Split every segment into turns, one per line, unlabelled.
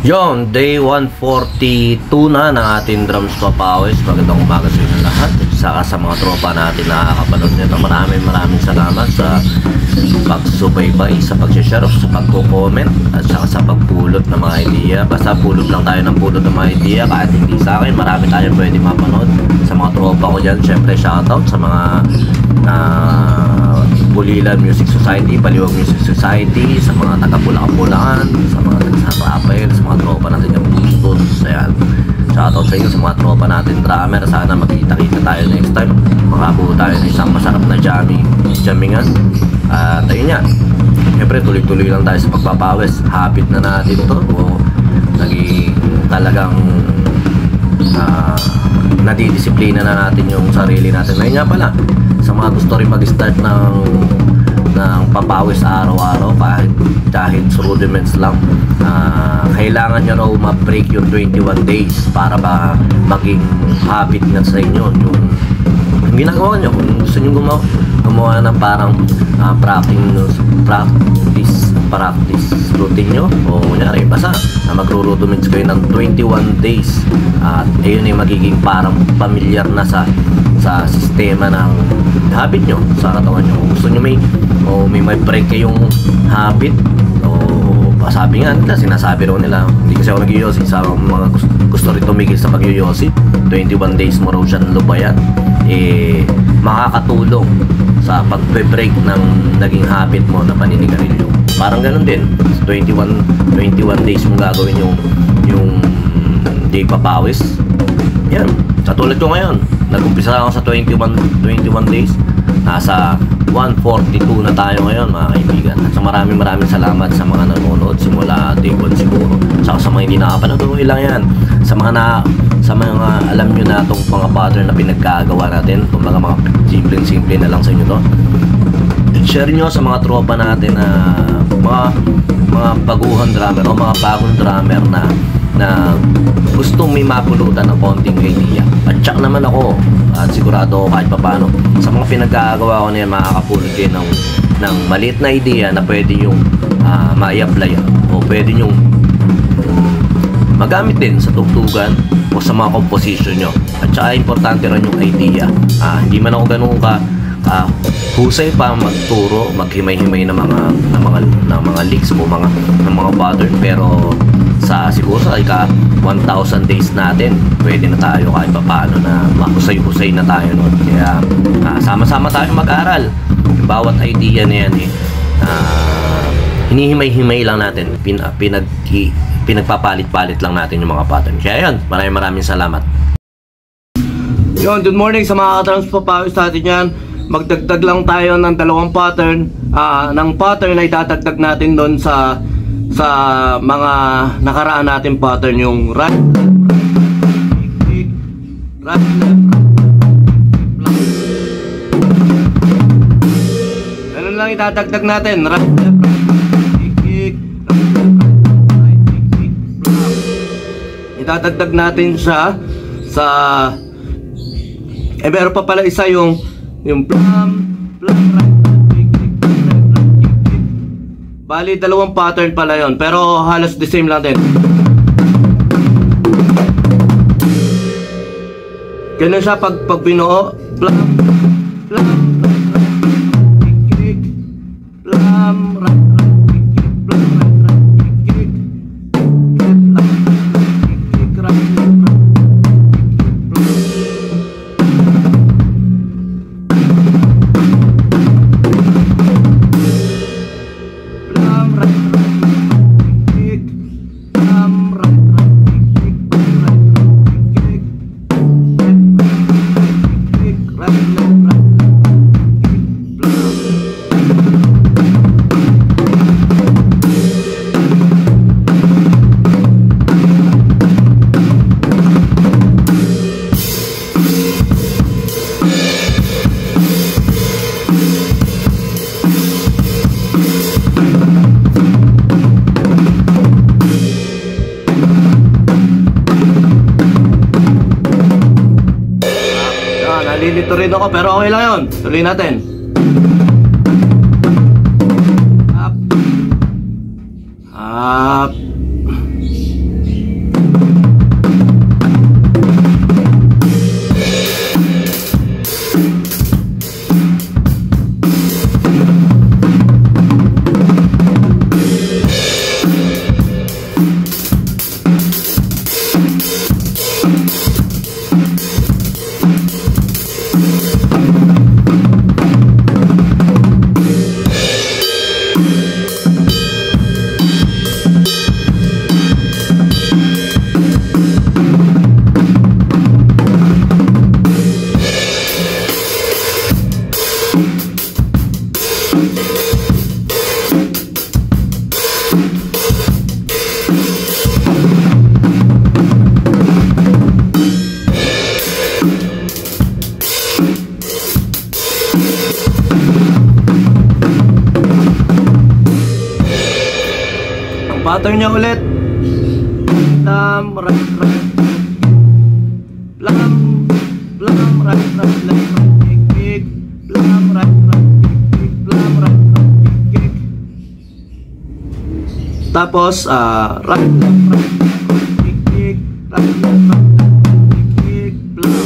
Yon, day 142 na ng ating drums papawis. Magandang umaga sa inyo lahat. Saka sa mga tropa natin na nakakapanood nito. Maraming salamat sa pagsubaybay, sa pag-share, sa pagko-comment, at saka sa pagpulot ng mga idea. Basta pulot lang tayo ng pulot ng mga idea. Kahit hindi sa akin, marami tayo pwede mapanood. Sa mga tropa ko dyan, syempre shoutout sa mga Bulilan Music Society, Baliwag Music Society, sa mga taga-Bulacan, sa mga taga-San Rafael, sa mga tropa natin yung Bustos. Ayan, shoutout sa inyo sa mga tropa natin drummer. Sana magkita-kita tayo next time, makabuo tayo ng isang masarap na jammingan. At ayun nga, syempre tuloy-tuloy lang tayo sa pagpapawis. Habit na natin ito, o naging talagang nadidisiplina na natin yung sarili natin. Ngayon nga pala, sa mga gusto rin mag-start ng papawis araw-araw, kahit rudiments lang, kailangan nyo raw ma-break yung 21 days para ba maging habit nga sa inyo yung ginagawa nyo. Kung gusto nyo gumawa ng parang practice routine nyo, o kunyari basta na magro-rudiments kayo ng 21 days, at ayun ay magiging parang pamilyar na sa sistema ng habit nyo sa katawan nyo. Kung gusto nyo may break kayong habit, o sabi nga nila, sinasabi raw nila, hindi kasi ako nag-yosi, sa mga gusto rin tumigil sa pag-yosi, 21 days mo raw siya lubayan, makakatulong sa pag-break ng naging habit mo na paninigarilyo. Parang ganun din, 21 days mo gagawin yung day papawis. Yan, katulad ko ngayon, nag-umpisa ako sa 21 days, nasa 142 na tayo ngayon, mga kaibigan. So maraming salamat sa mga nanonood simula day 1 siguro. Saka sa mga hindi nakapanood, okay lang yan. Sa mga alam nyo na itong mga pattern na pinagkagawa natin, kung mga simple na lang sa inyo to, share nyo sa mga tropa natin na mga baguhan drummer o mga bagong drummer na gustong may mapulutan ng konting idea. At tsak naman ako, at sigurado ako kahit papano, sa mga pinagkagawa ko na yan, makakapulot kayo ng maliit na idea na pwede yung ma-i-apply o pwede yung magamit din sa tugtugan o sa mga composition nyo. At saka importante rin yung idea. Hindi man ako ganun husay pa magturo, maghimay-himay ng mga licks o ng mga pattern, pero siguro sa 1,000 days natin, pwede na tayo kahit paano na mahusay-husay na tayo nun. Kaya sama-sama tayo mag-aral. Bawat idea na yan hinihimay-himay lang natin, pinagpapalit-palit lang natin yung mga pattern. Kaya yun, maraming salamat.
Yun, good morning sa mga ka-drums papawis natin yan. Magdagdag lang tayo ng dalawang pattern. Ng pattern na idadagdag natin doon sa mga nakaraan natin pattern, yung right left. Ganun lang idadagdag natin, right left, kick, right kick, idadagdag natin siya sa meron pa pala isa yung plum, right, kick, kick. Bali, dalawang pattern pala yon, pero halos the same lang din. Ganun siya pag binuo. Plum, kick, plum, right, kick, plum, right, kick, kick, right, nalilito rin ako, pero okay lang yun. Tuloy natin. Up. pattern niya ulit. Plum, right, right. Plum, plum, right, right, left, right, kick, kick. Plum, right, right, kick, kick. Plum, right, right, kick, kick. Tapos, right, left, right, kick, kick. Right, left, right, kick, kick. Plum.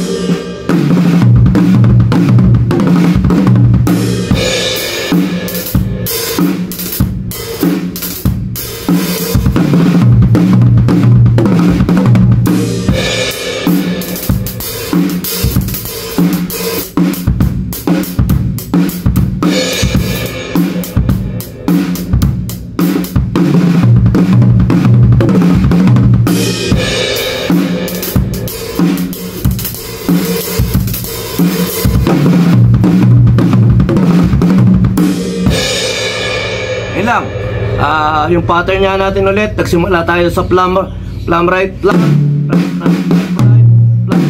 Lang. Yung pattern niya natin ulit. Nagsimula tayo sa plum right, plum right, right, right, plum.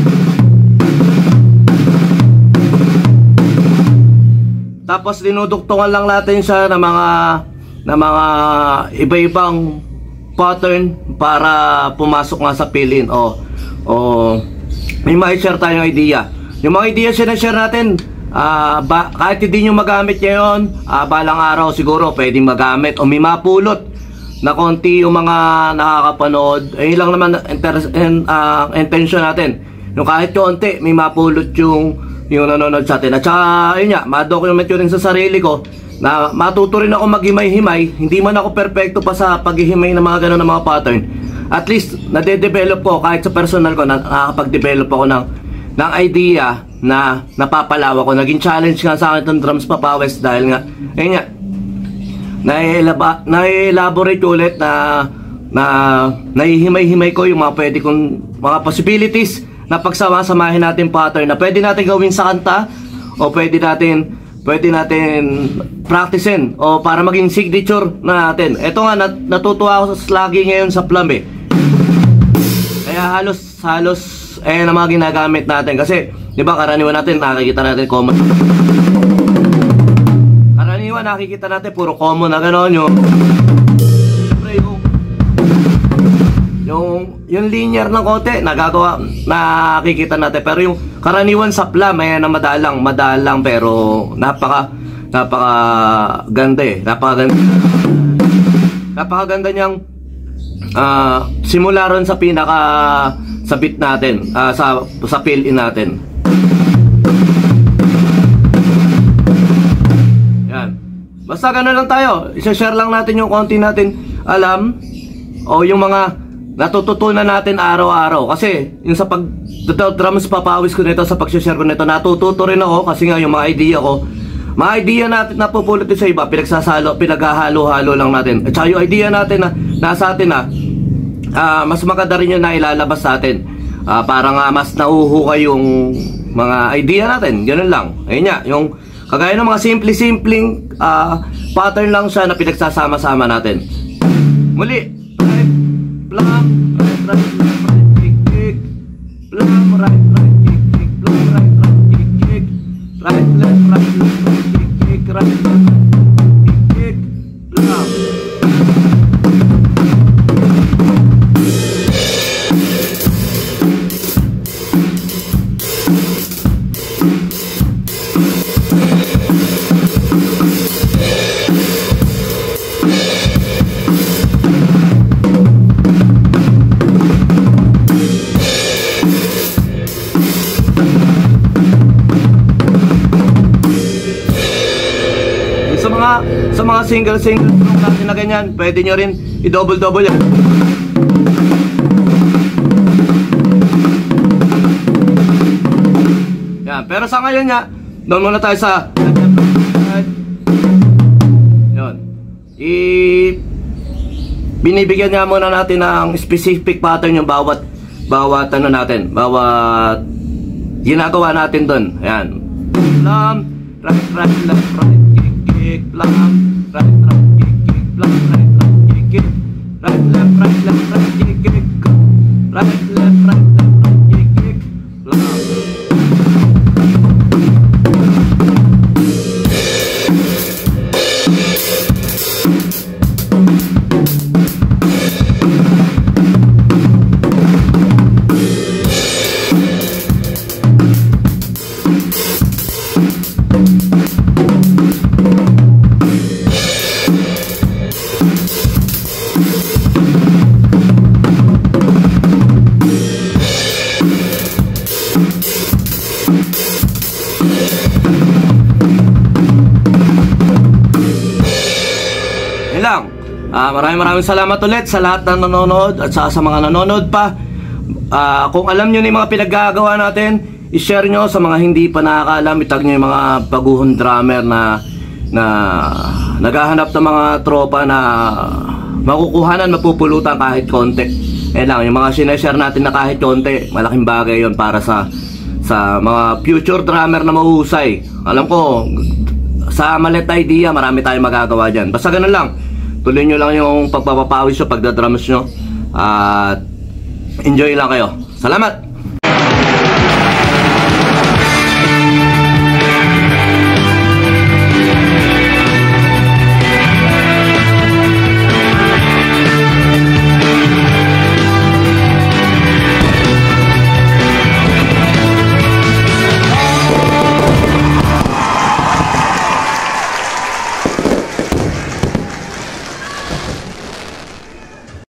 Tapos dinuduktungan lang natin siya ng mga iba-ibang pattern para pumasok nga sa fill-in. May ma-share tayong idea. Yung mga idea share natin, kahit hindi nyo magamit ngayon, balang araw siguro pwedeng magamit o may mapulot na konti yung mga nakakapanood. Yun lang naman intention natin, yung kahit konti may mapulot yung nanonood sa atin. At saka yun nga, ma-document yun rin sa sarili ko na matuto rin ako maghimay-himay. Hindi man ako perfecto pa sa paghihimay ng mga ganun na mga pattern. At least nade-develop ko kahit sa personal ko, nakakapag-develop ako ng idea na napapalawa ko. Naging challenge nga sa akin itong drums papawis dahil nga, ayun nga, na-elaborate ulit na nahihimay-himay ko yung mga pwede kong mga possibilities na pagsama-samahin natin pattern na pwede natin gawin sa kanta o pwede natin practicein o para maging signature na natin. Ito nga, natutuwa ako lagi ngayon sa plum eh. Kaya halos na mga ginagamit natin kasi di ba karaniwan natin nakikita natin common. Karaniwan nakikita natin puro common na gano'n siyempre yung linear ng kote nagagawa, nakikita natin, pero yung karaniwan sa plum ay na madalang pero napaka ganda eh. Napakaganda niyang simula ron sa sa beat natin, sa fill-in natin. Yan. Basta gano'n lang tayo. I-share lang natin yung konti natin alam o yung mga natututunan natin araw-araw. Kasi yung sa drums papawis ko nito, sa pag-share ko nito, natututo rin ako kasi nga yung mga idea natin na pupulot sa iba, pinaghahalo-halo lang natin. At saka yung idea natin na nasa atin mas maganda rin yung nailalabas sa atin, para nga mas nauhukay yung mga idea natin. Ganun lang. Ayun nga, yung kagaya ng mga simpleng pattern lang siya na pinagsasama-sama natin. Muli, right, plum, right, kick, kick. Plum, right, kick, kick. Plum, right, kick, kick. Right, left, kick, kick. Right, left, kick, kick. Plum. Sa mga single stroke natin na ganyan, pwede nyo rin i-double yan. Yan, pero sa ngayon nga, doon muna tayo sa yun. Binibigyan nga muna natin ng specific pattern yung bawat ano natin, bawat ginagawa natin doon. Ayan. Plum, right, left, right, kick, kick, plum, right, kick, kick, plum, right, kick, kick, right, left, kick, kick, right, left, kick, kick, plum. Yun lang. Maraming salamat ulit sa lahat na nanonood at sa mga nanonood pa. Kung alam nyo na yung mga pinaggagawa natin, i-share nyo sa mga hindi pa nakakaalam. Itag nyo yung mga baguhong drummer na naghahanap ng mga tropa na makukuhanan, mapupulutan kahit konti. Lang, yung mga sineshare natin na kahit konti, malaking bagay yon para sa mga future drummer na mahusay. Alam ko, sa malit idea, marami tayong magagawa dyan. Basta ganun lang. Tuloy nyo lang yung pagpapapawis nyo, pagdadrums nyo. At enjoy lang kayo. Salamat!